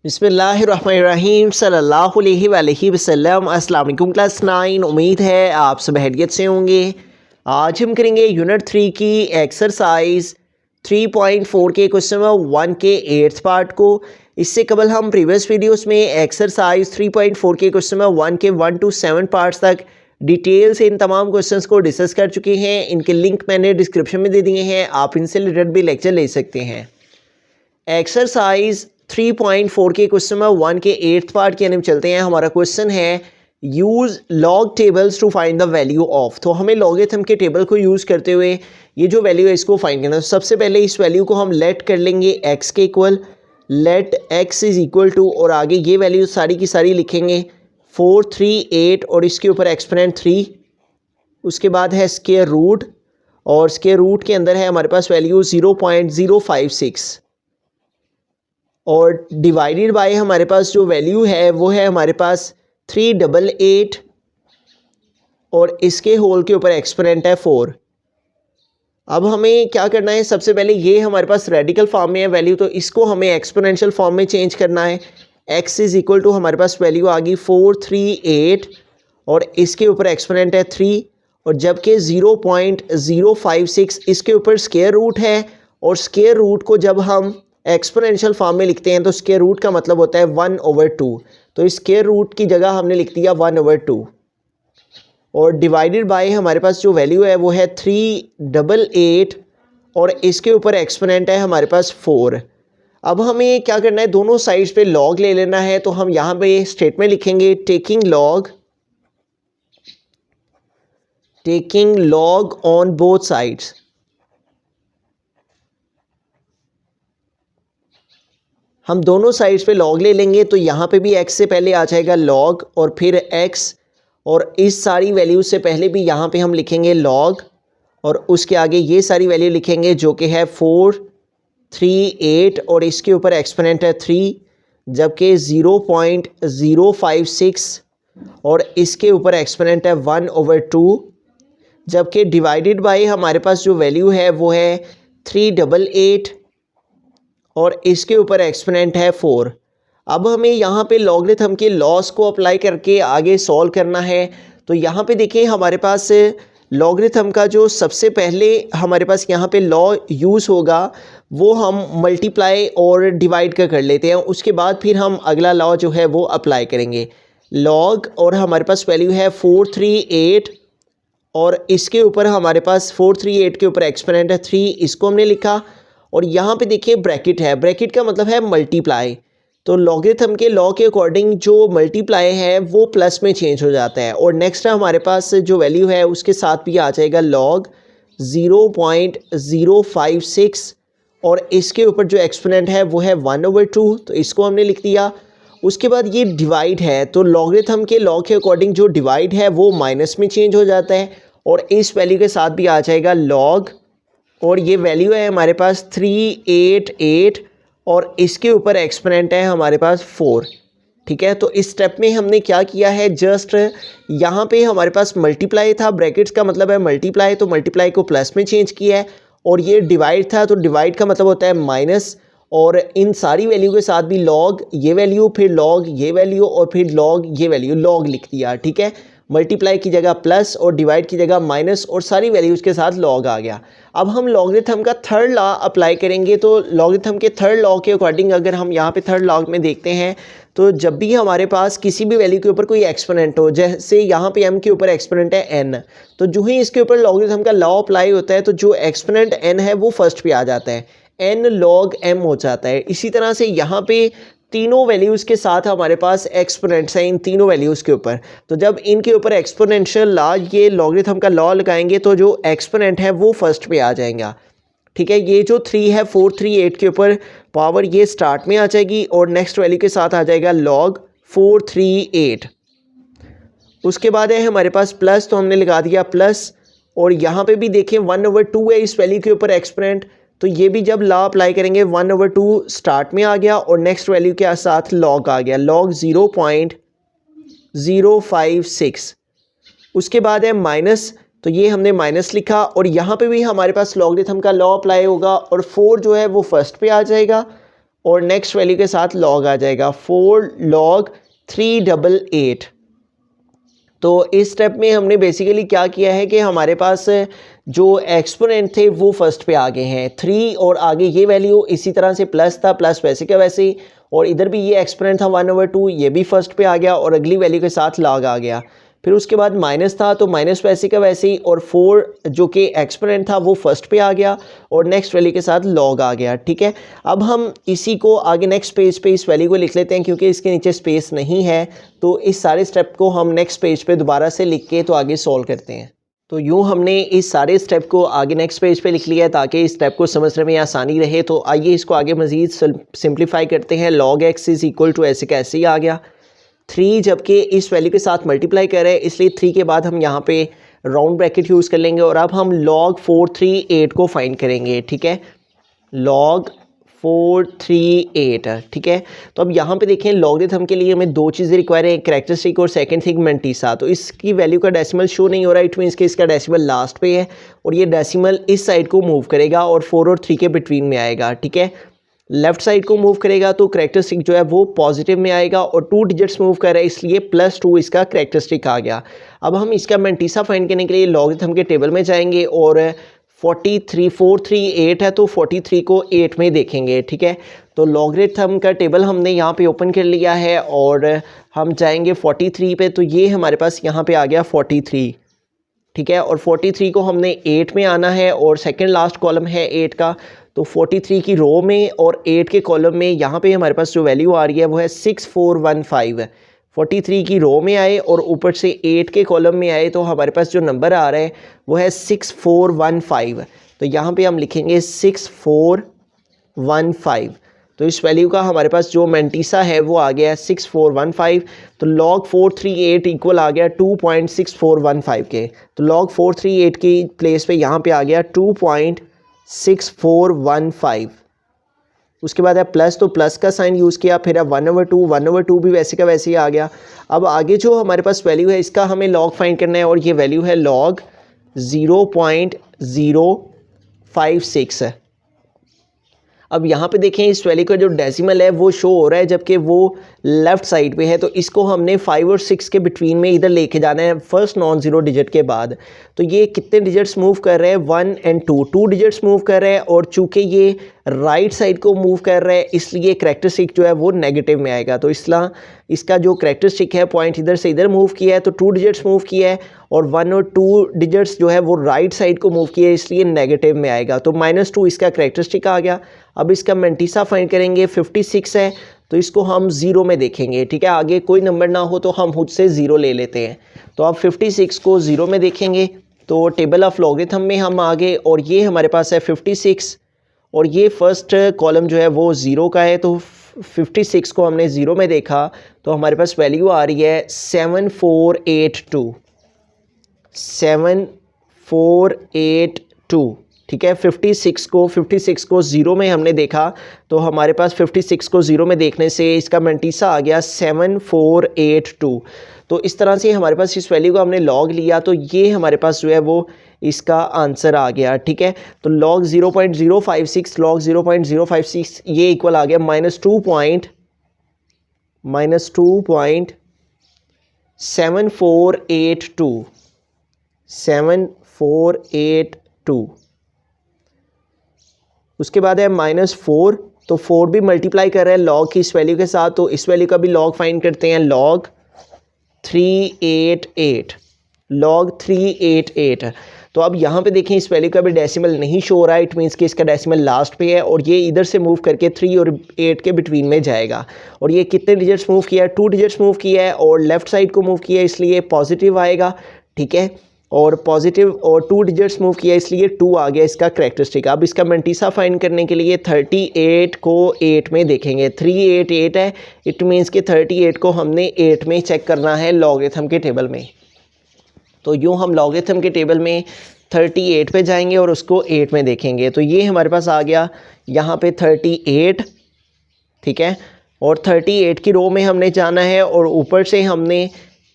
बिस्मिल्लाहिर्रहमानिर्रहीम सल्लल्लाहु अलैहि वसल्लम। अस्सलाम वालेकुम क्लास 9। उम्मीद है आप सब खैरियत से होंगे। आज हम करेंगे यूनिट 3 की एक्सरसाइज 3.4 के क्वेश्चन नंबर 1 के 8th पार्ट को। इससे कबल हम प्रीवियस वीडियोस में एक्सरसाइज 3.4 के क्वेश्चन नंबर 1 के 1 to 7 पार्ट्स तक डिटेल से इन तमाम क्वेश्चंस को डिस्कस कर चुके हैं। इनके लिंक मैंने डिस्क्रिप्शन में दे दिए हैं, आप इनसे रिलेटेड भी लेक्चर ले सकते हैं। एक्सरसाइज 3.4 के क्वेश्चन नंबर 1 के 8th पार्ट के अंदर चलते हैं। हमारा क्वेश्चन है use log tables two find the value of. तो हमें लॉगरिथम के टेबल को यूज़ करते हुए ये जो वैल्यू है इसको फाइंड करना है। सबसे पहले इस वैल्यू को हम लेट कर लेंगे x के equal, let x is equal to, और आगे ये वैल्यू सारी की सारी लिखेंगे 4, 3, 8 और इसके ऊपर एक्सपोनेंट 3। उसके बाद है स्क्वायर रूट, और स्क्वायर रूट के अंदर है हमारे पास वैल्यू 0.056, और डिवाइडेड बाय हमारे पास जो वैल्यू है वो है हमारे पास 388, और इसके होल के ऊपर एक्सपोनेंट है 4। अब हमें क्या करना है, सबसे पहले ये हमारे पास रेडिकल फॉर्म में है वैल्यू, तो इसको हमें एक्सपोनेंशियल फॉर्म में चेंज करना है। x इज इक्वल टू हमारे पास वैल्यू आ गई 438, और इसके ऊपर एक्सपोनेंट है 3, और जबकि 0.056 इसके ऊपर स्क्वायर रूट है, और स्क्वायर रूट को जब हम एक्सपोनेंशियल फॉर्म में लिखते हैं तो स्क्वायर रूट का मतलब होता है 1/2। तो इस स्क्वायर रूट की जगह हमने लिख दिया 1/2, और डिवाइडेड बाय हमारे पास जो वैल्यू है वो है 388, और इसके ऊपर एक्सपोनेंट है हमारे पास 4। अब हमें क्या करना है, दोनों साइड्स पे लॉग ले लेना है। तो हम यहाँ पे स्टेटमेंट लिखेंगे taking log on both sides. हम दोनों साइड्स पे लॉग ले लेंगे, तो यहाँ पे भी x से पहले आ जाएगा लॉग और फिर x, और इस सारी वैल्यू से पहले भी यहाँ पे हम लिखेंगे लॉग, और उसके आगे ये सारी वैल्यू लिखेंगे जो कि है 438, और इसके ऊपर एक्सपोनेंट है 3, जबकि 0.056 और इसके ऊपर एक्सपोनेंट है 1/2, जबकि डिवाइडेड बाय हमारे पास जो वैल्यू है वो है 388, और इसके ऊपर एक्सपोनेंट है 4। अब हमें यहाँ पे लॉगरिथम के लॉस को अप्लाई करके आगे सॉल्व करना है। तो यहाँ पे देखिए हमारे पास लॉगरिथम का जो सबसे पहले हमारे पास यहाँ पे लॉ यूज़ होगा वो हम मल्टीप्लाई और डिवाइड का कर लेते हैं। उसके बाद फिर हम अगला लॉ जो है वो अप्लाई करेंगे। लॉग, और हमारे पास वैल्यू है 438, और इसके ऊपर हमारे पास 438 के ऊपर एक्सपोनेंट है 3, इसको हमने लिखा। और यहाँ पे देखिए ब्रैकेट है, ब्रैकेट का मतलब है मल्टीप्लाई। तो लॉगरिथम के लॉ के अकॉर्डिंग जो मल्टीप्लाई है वो प्लस में चेंज हो जाता है। और नेक्स्ट हमारे पास जो वैल्यू है उसके साथ भी आ जाएगा लॉग 0.056, और इसके ऊपर जो एक्सपोनेंट है वो है 1/2, तो इसको हमने लिख दिया। उसके बाद ये डिवाइड है, तो लॉगरिथम के लॉ के अकॉर्डिंग जो डिवाइड है वो माइनस में चेंज हो जाता है, और इस वैल्यू के साथ भी आ जाएगा लॉग, और ये वैल्यू है हमारे पास 388, और इसके ऊपर एक्सपोनेंट है हमारे पास 4। ठीक है, तो इस स्टेप में हमने क्या किया है, जस्ट यहाँ पे हमारे पास मल्टीप्लाई था, ब्रैकेट्स का मतलब है मल्टीप्लाई, तो मल्टीप्लाई को प्लस में चेंज किया है। और ये डिवाइड था, तो डिवाइड का मतलब होता है माइनस, और इन सारी वैल्यू के साथ भी लॉग ये वैल्यू, फिर लॉग ये वैल्यू, और फिर लॉग ये वैल्यू, लॉग लिख दिया। ठीक है, मल्टीप्लाई की जगह प्लस और डिवाइड की जगह माइनस, और सारी वैल्यूज़ के साथ लॉग आ गया। अब हम लॉगरिथम का थर्ड लॉ अप्लाई करेंगे। तो लॉगरिथम के थर्ड लॉ के अकॉर्डिंग अगर हम यहाँ पे थर्ड लॉ में देखते हैं, तो जब भी हमारे पास किसी भी वैल्यू के ऊपर कोई एक्सपोनेंट हो, जैसे यहाँ पे m के ऊपर एक्सपोनेंट है n, तो जो ही इसके ऊपर लॉगरिथम का लॉ अप्लाई होता है तो जो एक्सपोनेंट n है वो फर्स्ट पे आ जाता है, n log m हो जाता है। इसी तरह से यहाँ पे तीनों वैल्यूज़ के साथ हमारे पास एक्सपोनेंट्स हैं इन तीनों वैल्यूज़ के ऊपर। तो जब इनके ऊपर एक्सपोनेंशियल लॉ, ये लॉगरिथम का लॉ लगाएंगे तो जो एक्सपोनेंट है वो फर्स्ट पे आ जाएगा। ठीक है, ये जो 3 है 438 के ऊपर पावर ये स्टार्ट में आ जाएगी, और नेक्स्ट वैल्यू के साथ आ जाएगा लॉग 438। उसके बाद है हमारे पास प्लस, तो हमने लगा दिया प्लस, और यहाँ पे भी देखें 1/2 है इस वैल्यू के ऊपर एक्सपोनेंट, तो ये भी जब लॉ अप्लाई करेंगे 1/2 स्टार्ट में आ गया, और नेक्स्ट वैल्यू के साथ लॉग आ गया, लॉग 0.056। उसके बाद है माइनस, तो ये हमने माइनस लिखा, और यहाँ पे भी हमारे पास लॉगरिथम का लॉ अप्लाई होगा, और 4 जो है वो फर्स्ट पे आ जाएगा, और नेक्स्ट वैल्यू के साथ लॉग आ जाएगा 4 log 388। तो इस स्टेप में हमने बेसिकली क्या किया है कि हमारे पास जो एक्सपोनेंट थे वो फर्स्ट पे आ गए हैं 3 और आगे ये वैल्यू इसी तरह से प्लस था, प्लस वैसे का वैसे ही, और इधर भी ये एक्सपोनेंट था 1/2 ये भी फर्स्ट पे आ गया और अगली वैल्यू के साथ लॉग आ गया। फिर उसके बाद माइनस था तो माइनस वैसे का वैसे ही, और 4 जो कि एक्सपोनेंट था वो फर्स्ट पे आ गया और नेक्स्ट वैल्यू के साथ लॉग आ गया। ठीक है, अब हम इसी को आगे नेक्स्ट पेज पे इस वैल्यू को लिख लेते हैं क्योंकि इसके नीचे स्पेस नहीं है। तो इस सारे स्टेप को हम नेक्स्ट पेज पे दोबारा से लिख के तो आगे सॉल्व करते हैं। तो यूँ हमने इस सारे स्टेप को आगे नेक्स्ट पेज पे लिख लिया है ताकि इस स्टेप को समझने में आसानी रहे। तो आइए इसको आगे मज़ीद सिंप्लीफाई करते हैं। log x is equal to ऐसे कैसे ही आ गया 3, जबकि इस वैल्यू के साथ मल्टीप्लाई कर रहे हैं इसलिए 3 के बाद हम यहाँ पे राउंड ब्रैकेट यूज़ कर लेंगे और अब हम log 438 को फाइंड करेंगे। ठीक है, log 438। ठीक है, तो अब यहाँ पे देखें लॉगरिथम के लिए हमें दो चीज़ें रिक्वायर है, कैरेक्टरिस्टिक और सेकंड थिंग मैंटीसा। तो इसकी वैल्यू का डेसिमल शो नहीं हो रहा है, इट मीन्स कि इसका डेसिमल लास्ट पे है और ये डेसिमल इस साइड को मूव करेगा और 4 और 3 के बिटवीन में आएगा। ठीक है, लेफ्ट साइड को मूव करेगा तो कैरेक्टरिस्टिक जो है वो पॉजिटिव में आएगा और 2 डिजिट्स मूव कर रहा है इसलिए +2 इसका कैरेक्टरिस्टिक आ गया। अब हम इसका मैंटीसा फाइंड करने के लिए लॉगरिथम के टेबल में जाएंगे और 438 है तो 43 को 8 में देखेंगे। ठीक है, तो लॉगरिथम का टेबल हमने यहाँ पे ओपन कर लिया है और हम जाएंगे 43 पे, तो ये हमारे पास यहाँ पे आ गया 43। ठीक है, और 43 को हमने 8 में आना है और सेकंड लास्ट कॉलम है 8 का, तो 43 की रो में और 8 के कॉलम में यहाँ पे हमारे पास जो वैल्यू आ रही है वो है 6415। 43 की रो में आए और ऊपर से 8 के कॉलम में आए तो हमारे पास जो नंबर आ रहा है वो है 6415। तो यहाँ पे हम लिखेंगे 6415। तो इस वैल्यू का हमारे पास जो मैंटीसा है वो आ गया 6415। तो log 438 इक्वल आ गया 2.6415 के। तो log 438 की प्लेस पे यहाँ पे आ गया 2.6415। उसके बाद है प्लस, तो प्लस का साइन यूज़ किया, फिर है 1/2 भी वैसे का वैसे ही आ गया। अब आगे जो हमारे पास वैल्यू है इसका हमें log फाइंड करना है और ये वैल्यू है log 0.056 है। अब यहाँ पे देखें इस वैल्यू का जो डेसिमल है वो शो हो रहा है जबकि वो लेफ़्ट साइड पे है, तो इसको हमने 5 और 6 के बिटवीन में इधर लेके जाना है फर्स्ट नॉन ज़ीरो डिजिट के बाद। तो ये कितने डिजिट्स मूव कर रहे हैं 1 और 2 डिजिट्स मूव कर रहे हैं और चूँकि ये राइट साइड को मूव कर रहे हैं इसलिए कैरेक्टरिस्टिक जो है वो नेगेटिव में आएगा। तो इसका जो कैरेक्टरिस्टिक है पॉइंट इधर से इधर मूव किया है तो 2 डिजिट्स मूव किया है और 1 और 2 डिजिट्स जो है वो राइट साइड को मूव किया है इसलिए नेगेटिव में आएगा। तो -2 इसका कैरेक्टरिस्टिक आ गया। अब इसका मैंटीसा फाइंड करेंगे, 56 है तो इसको हम 0 में देखेंगे। ठीक है, आगे कोई नंबर ना हो तो हम खुद से 0 ले लेते हैं। तो अब 56 को 0 में देखेंगे तो टेबल ऑफ लॉगरिथम में हम आ गए और ये हमारे पास है 56 और ये फर्स्ट कॉलम जो है वो 0 का है। तो 56 को हमने 0 में देखा तो हमारे पास वैल्यू आ रही है 7482। ठीक है, 56 को 0 में हमने देखा तो हमारे पास 56 को 0 में देखने से इसका मैंटीसा आ गया 7482। तो इस तरह से हमारे पास इस वैल्यू का हमने लॉग लिया तो ये हमारे पास जो है वो इसका आंसर आ गया। ठीक है, तो log 0.056 ये इक्वल आ गया -2.7482। उसके बाद है -4, तो 4 भी मल्टीप्लाई कर रहा है log की इस वैल्यू के साथ, तो इस वैल्यू का भी log फाइंड करते हैं log 388। तो अब यहाँ पे देखें इस वैल्यू का भी डेसिमल नहीं शो हो रहा है, इट मीन्स कि इसका डेसिमल लास्ट पे है और ये इधर से मूव करके 3 और 8 के बिटवीन में जाएगा। और ये कितने डिजिट्स मूव किया है 2 डिजिट्स मूव किया है और लेफ़्ट साइड को मूव किया है इसलिए पॉजिटिव आएगा। ठीक है, और पॉजिटिव और 2 डिजिट्स मूव किया इसलिए 2 आ गया इसका कैरेक्टरिस्टिक। अब इसका मैंटीसा फाइंड करने के लिए 38 को 8 में देखेंगे। 388 है, इट मीन्स कि 38 को हमने 8 में चेक करना है लॉगरिथम के टेबल में। तो यूँ हम लॉगरिथम के टेबल में 38 पे जाएंगे और उसको 8 में देखेंगे। तो ये हमारे पास आ गया यहाँ पे 38। ठीक है, और 38 की रो में हमने जाना है और ऊपर से हमने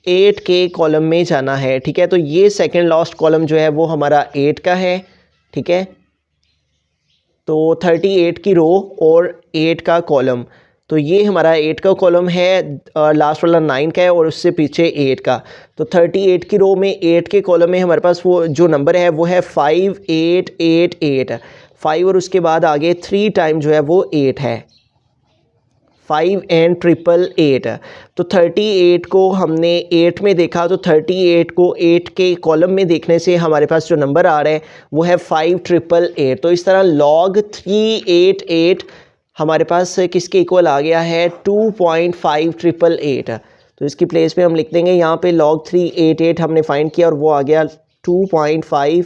8 के कॉलम में जाना है। ठीक है, तो ये सेकंड लास्ट कॉलम जो है वो हमारा 8 का है। ठीक है, तो 38 की रो और 8 का कॉलम, तो ये हमारा 8 का कॉलम है, लास्ट वाला 9 का है और उससे पीछे 8 का। तो 38 की रो में 8 के कॉलम में हमारे पास वो जो नंबर है वो है 5888, 5 और उसके बाद आगे 3 टाइम जो है वो 8 है, 5 एंड 888। तो 38 को हमने 8 में देखा, तो 38 को 8 के कॉलम में देखने से हमारे पास जो नंबर आ रहा है वो है 5888। तो इस तरह log 388 हमारे पास किसके इक्वल आ गया है, 2.5888। तो इसकी प्लेस पे हम लिख देंगे यहाँ पे log 388 हमने फाइंड किया और वो आ गया 2.5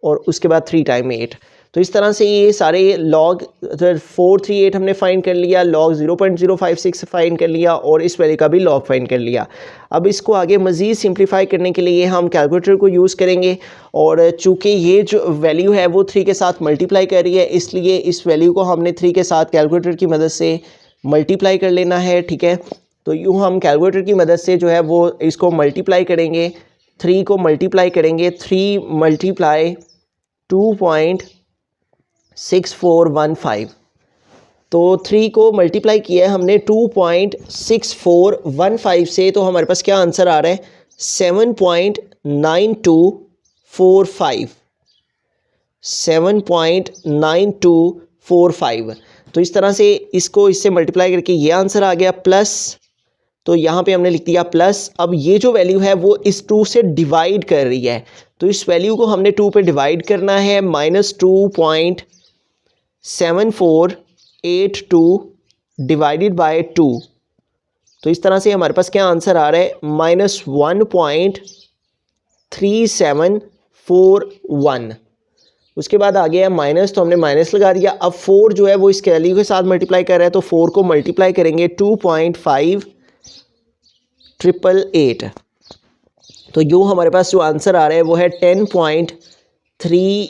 और उसके बाद 3 टाइम 8। तो इस तरह से ये सारे log 438 हमने फाइंड कर लिया, log 0.056 फाइंड कर लिया और इस वैल्यू का भी log फाइंड कर लिया। अब इसको आगे मज़ीद सिंप्लीफाई करने के लिए हम कैलकुलेटर को यूज़ करेंगे और चूँकि ये जो वैल्यू है वो 3 के साथ मल्टीप्लाई कर रही है, इसलिए इस वैल्यू को हमने 3 के साथ कैलकुलेटर की मदद से मल्टीप्लाई कर लेना है। ठीक है, तो यूँ हम कैलकुलेटर की मदद से जो है वो इसको मल्टीप्लाई करेंगे, 3 को मल्टीप्लाई करेंगे, 3 मल्टीप्लाई 2.6415। तो 3 को मल्टीप्लाई किया है हमने 2.6415 से, तो हमारे पास क्या आंसर आ रहा है, 7.9245, 7.9245। तो इस तरह से इसको इससे मल्टीप्लाई करके ये आंसर आ गया, प्लस, तो यहाँ पे हमने लिख दिया प्लस। अब ये जो वैल्यू है वो इस 2 से डिवाइड कर रही है, तो इस वैल्यू को हमने 2 पे डिवाइड करना है, -2.7482 डिवाइडेड बाय 2। तो इस तरह से हमारे पास क्या आंसर आ रहा है, -1.3741। उसके बाद आ गया माइनस, तो हमने माइनस लगा दिया। अब 4 जो है वो इस वैल्यू के साथ मल्टीप्लाई कर रहा है, तो 4 को मल्टीप्लाई करेंगे 2.5888। तो यूँ हमारे पास जो आंसर आ रहा है वो है 10.3552,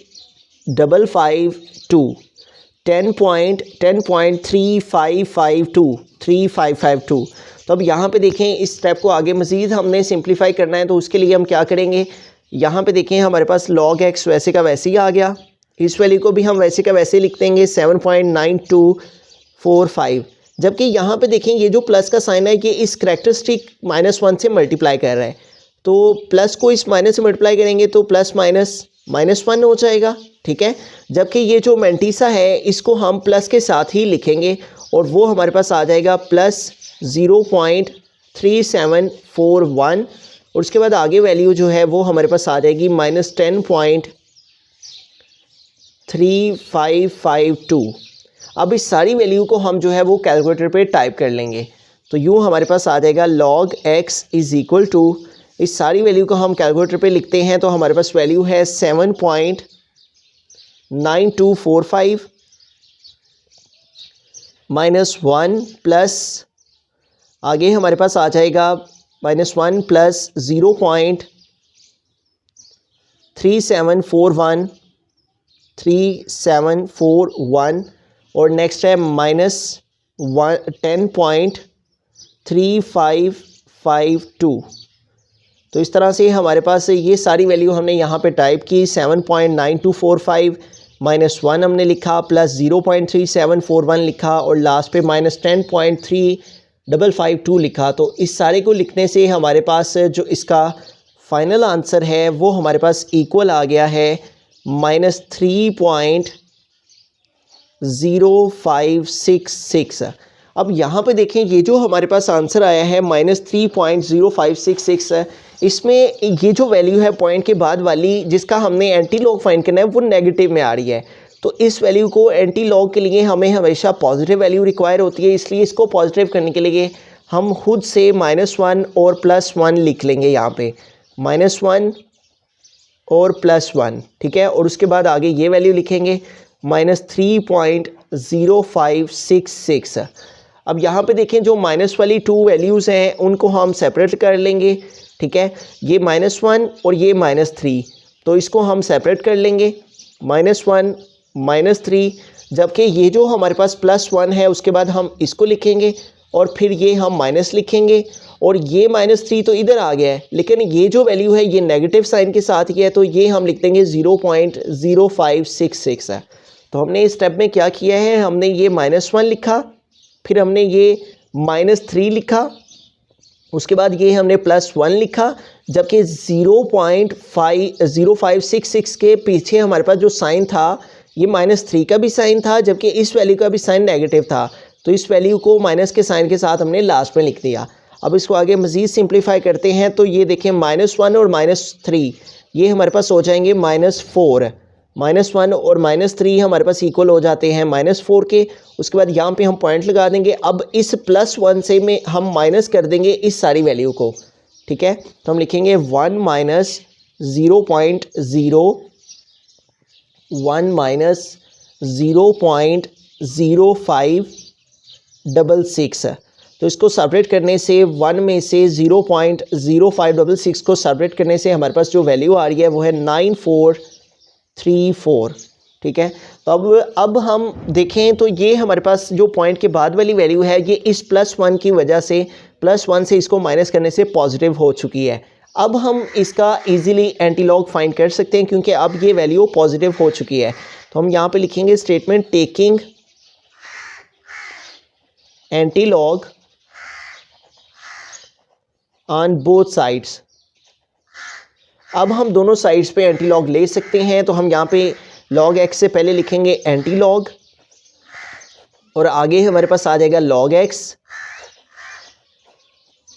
10.3552। तो अब यहाँ पे देखें, इस स्टेप को आगे मज़ीद हमने सिंप्लीफाई करना है, तो उसके लिए हम क्या करेंगे, यहाँ पे देखें हमारे पास log x वैसे का वैसे ही आ गया, इस वैल्यू को भी हम वैसे का वैसे लिख देंगे 7.9245। जबकि यहाँ पे देखें ये जो प्लस का साइन है ये इस करैक्टरिस्टिक -1 से मल्टीप्लाई कर रहा है, तो प्लस को इस माइनस से मल्टीप्लाई करेंगे तो प्लस माइनस -1 हो जाएगा। ठीक है, जबकि ये जो मैंटीसा है इसको हम प्लस के साथ ही लिखेंगे और वो हमारे पास आ जाएगा +0.3741 और उसके बाद आगे वैल्यू जो है वो हमारे पास आ जाएगी -10.3552। अब इस सारी वैल्यू को हम जो है वो कैलकुलेटर पे टाइप कर लेंगे, तो यूँ हमारे पास आ जाएगा log x is equal to, इस सारी वैल्यू को हम कैलकुलेटर पे लिखते हैं तो हमारे पास वैल्यू है 7.9245 -1 प्लस आगे हमारे पास आ जाएगा -1 प्लस 0.3741 और नेक्स्ट है -10.3552। तो इस तरह से हमारे पास ये सारी वैल्यू हमने यहाँ पे टाइप की, 7.9245 -1 हमने लिखा, प्लस 0.3741 लिखा और लास्ट पे -10.3552 लिखा। तो इस सारे को लिखने से हमारे पास जो इसका फाइनल आंसर है वो हमारे पास इक्वल आ गया है -3.0566। अब यहाँ पे देखें ये जो हमारे पास आंसर आया है -3.0566, इसमें ये जो वैल्यू है पॉइंट के बाद वाली जिसका हमने एंटी लॉग फाइंड करना है वो नेगेटिव में आ रही है। तो इस वैल्यू को एंटी लॉग के लिए हमें हमेशा पॉजिटिव वैल्यू रिक्वायर होती है, इसलिए इसको पॉजिटिव करने के लिए हम खुद से -1 और +1 लिख लेंगे यहाँ पे, -1 और +1। ठीक है, और उसके बाद आगे ये वैल्यू लिखेंगे -3.0566। अब यहाँ पे देखें जो माइनस वाली 2 वैल्यूज़ हैं उनको हम सेपरेट कर लेंगे। ठीक है, ये -1 और ये -3, तो इसको हम सेपरेट कर लेंगे, -1 -3। जबकि ये जो हमारे पास +1 है उसके बाद हम इसको लिखेंगे और फिर ये हम माइनस लिखेंगे और ये -3 तो इधर आ गया है, लेकिन ये जो वैल्यू है ये नेगेटिव साइन के साथ ही है, तो ये हम लिख देंगे 0.0566 है। तो हमने इस स्टेप में क्या किया है, हमने ये -1 लिखा, फिर हमने ये -3 लिखा, उसके बाद ये हमने +1 लिखा, जबकि 0.0566 के पीछे हमारे पास जो साइन था ये -3 का भी साइन था, जबकि इस वैल्यू का भी साइन नेगेटिव था। तो इस वैल्यू को माइनस के साइन के साथ हमने लास्ट में लिख दिया। अब इसको आगे मज़ीद सिंप्लीफाई करते हैं तो ये देखें -1 और -3 ये हमारे पास हो जाएंगे -4। -1 और -3 हमारे पास इक्वल हो जाते हैं -4 के। उसके बाद यहाँ पे हम पॉइंट लगा देंगे। अब इस +1 से में हम माइनस कर देंगे इस सारी वैल्यू को, ठीक है। तो हम लिखेंगे 1 - 0.0566। तो इसको सेपरेट करने से 1 में से 0.0566 को सेपरेट करने से हमारे पास जो वैल्यू आ रही है वो है 9434, ठीक है। तो अब हम देखें तो ये हमारे पास जो पॉइंट के बाद वाली वैल्यू है ये इस +1 की वजह से +1 से इसको माइनस करने से पॉजिटिव हो चुकी है। अब हम इसका इजीली एंटीलॉग फाइंड कर सकते हैं क्योंकि अब ये वैल्यू पॉजिटिव हो चुकी है। तो हम यहाँ पे लिखेंगे statement taking antilog on both sides. अब हम दोनों साइड्स पे एंटीलॉग ले सकते हैं। तो हम यहाँ पे log x से पहले लिखेंगे एंटीलॉग और आगे हमारे पास आ जाएगा log x,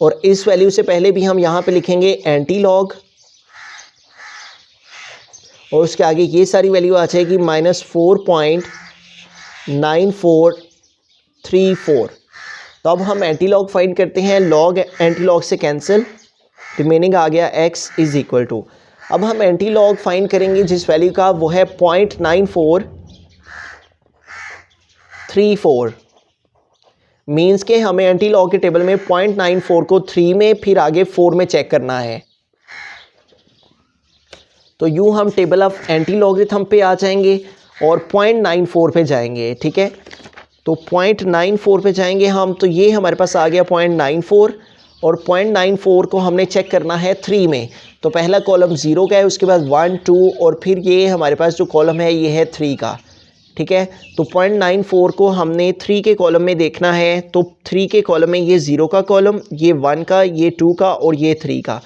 और इस वैल्यू से पहले भी हम यहाँ पे लिखेंगे एंटीलॉग और उसके आगे ये सारी वैल्यू आ जाएगी -4.9434। तो अब हम एंटीलॉग फाइंड करते हैं। log एंटीलॉग से कैंसिल, रिमेनिंग आ गया x = अब हम एंटीलॉग फाइंड करेंगे जिस वैल्यू का वो है 0.9434। मीन्स के हमें एंटीलॉग के टेबल में 0.94 को 3 में फिर आगे 4 में चेक करना है। तो यूँ हम टेबल ऑफ एंटीलॉगरिथम पे आ जाएंगे और 0.94 पे जाएंगे, ठीक है। तो 0.94 पे जाएंगे हम, तो ये हमारे पास आ गया 0.94 और 0.94 को हमने चेक करना है 3 में। तो पहला कॉलम 0 का है, उसके बाद 1 2 और फिर ये हमारे पास जो कॉलम है ये है 3 का, ठीक है। तो 0.94 को हमने 3 के कॉलम में देखना है। तो 3 के कॉलम में ये 0 का कॉलम, ये 1 का, ये 2 का और ये 3 का।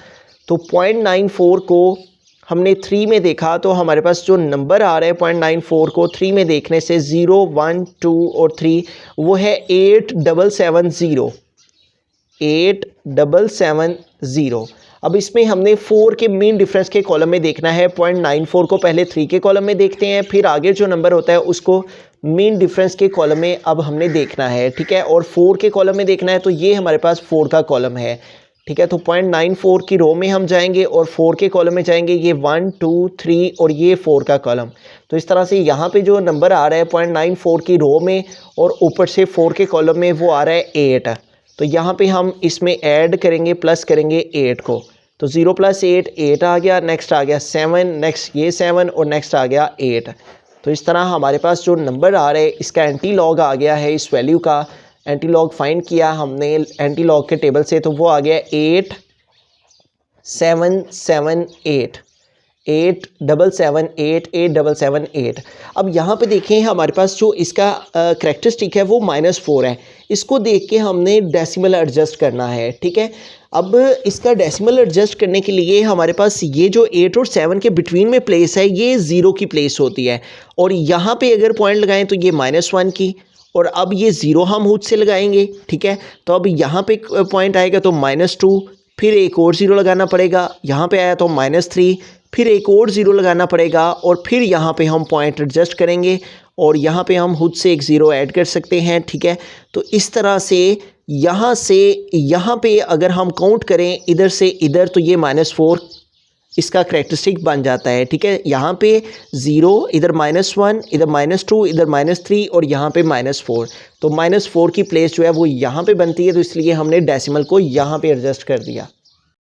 तो 0.94 को हमने 3 में देखा तो हमारे पास जो नंबर आ रहा है 0.94 को 3 में देखने से 0 1 2 और 3 वो है 8770। अब इसमें हमने 4 के मीन डिफरेंस के कॉलम में देखना है। 0.94 को पहले 3 के कॉलम में देखते हैं, फिर आगे जो नंबर होता है उसको मीन डिफरेंस के कॉलम में अब हमने देखना है, ठीक है। और 4 के कॉलम में देखना है तो ये हमारे पास 4 का कॉलम है, ठीक है। तो 0.94 की रो में हम जाएंगे और 4 के कॉलम में जाएंगे, ये 1 2 3 और ये 4 का कॉलम। तो इस तरह से यहाँ पे जो नंबर आ रहा है 0.94 की रो में और ऊपर से 4 के कॉलम में वो आ रहा है 8। तो यहाँ पे हम इसमें ऐड करेंगे, प्लस करेंगे 8 को। तो 0 + 8 8 आ गया, नेक्स्ट आ गया 7, नेक्स्ट ये 7 और नेक्स्ट आ गया 8। तो इस तरह हमारे पास जो नंबर आ रहा है इसका एंटीलॉग आ गया है। इस वैल्यू का एंटीलॉग फाइंड किया हमने एंटीलॉग के टेबल से, तो वो आ गया 8778 8778 अब यहाँ पे देखें हमारे पास जो इसका करैक्टरिस्टिक है वो -4 है। इसको देख के हमने डेसिमल एडजस्ट करना है, ठीक है। अब इसका डेसिमल एडजस्ट करने के लिए हमारे पास ये जो 8 और 7 के बिटवीन में प्लेस है ये 0 की प्लेस होती है, और यहाँ पे अगर पॉइंट लगाएं तो ये -1 की, और अब ये 0 हम हुद से लगाएंगे, ठीक है। तो अब यहाँ पे पॉइंट आएगा तो -2, फिर एक और 0 लगाना पड़ेगा, यहाँ पे आया तो -3, फिर एक और 0 लगाना पड़ेगा, और फिर यहाँ पे हम पॉइंट एडजस्ट करेंगे और यहाँ पे हम खुद से एक 0 ऐड कर सकते हैं, ठीक है। तो इस तरह से यहाँ पे अगर हम काउंट करें इधर से इधर तो ये -4 इसका करैक्टरिस्टिक बन जाता है, ठीक है। यहाँ पे 0, इधर -1, इधर -2, इधर -3 और यहाँ पे -4। तो -4 की प्लेस जो है वो यहाँ पे बनती है, तो इसलिए हमने डेसिमल को यहाँ पे एडजस्ट कर दिया।